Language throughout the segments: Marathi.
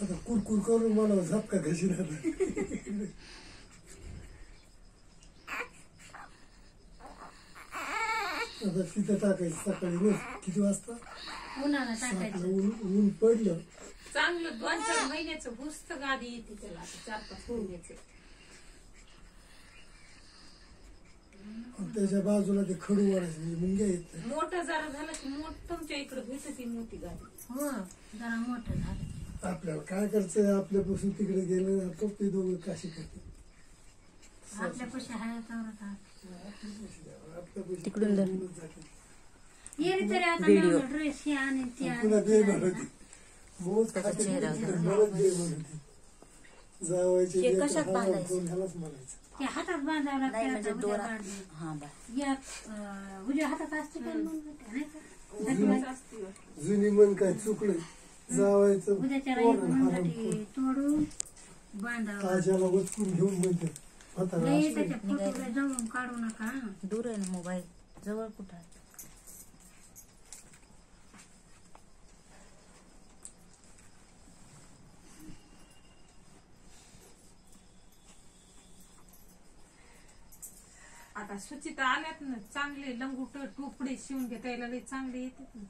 आता कुरकुर करून मला झपका कशी राहणार. आता तिथं टाकायचं सकाळी किती वाजता उन्हाळा टाकायचं. ऊन पडलं चांगलं 2-4 महिन्याचं पुस्तक गादी येते त्याला 4-5 महिन्याचं. त्याच्या बाजूला ते खडू वाढायचं म्हणजे मुंग्या येत नाही. मोठं जरा झालं की तुमच्या इकडे भेटती मोठी गाडी. हो जरा मोठं झालं. आपल्याला काय करायचं आपल्यापासून तिकडे गेलं ना ते दोघं काशी करते. आपल्यापाशी आहे तिकडून ड्रेस हे आणि पुन्हा दे म्हणते मोज खाते जावायचे ह्यालाच म्हणायचं. ते हातात बांधावं लागतं. उद्या हातात असते जुनी मन काय चुकलं जावायचं उद्याच्या तोडून बांधावं. ताज्याला वचकून घेऊन म्हणते त्याच्या फोटोला जवळून काढू नका. दूर आहे ना मोबाईल जवळ कुठं आहे. आता सुचिता आल्यात ना चांगले लंगूट टोपडे शिवून घेता यायला लई चांगले येतात ना.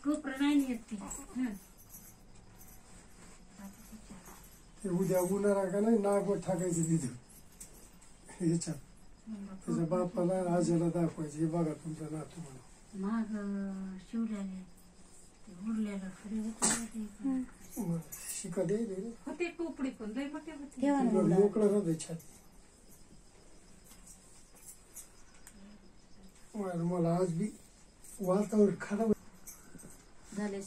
टोपड नाही येत ते उद्या उन्हाळा का नाही नागवत टाकायचं तिथे ह्याच्यात त्याच्या बापाला आज्याला दाखवायचे हे बघा तुमचा नातू म्हणून. माग शिवल्याने उरलेलं खरी शिका दे होते टोपडे पण लई मोठे होते. मोकळं राहते छाती. मला आज बी वातावरण खराब झाले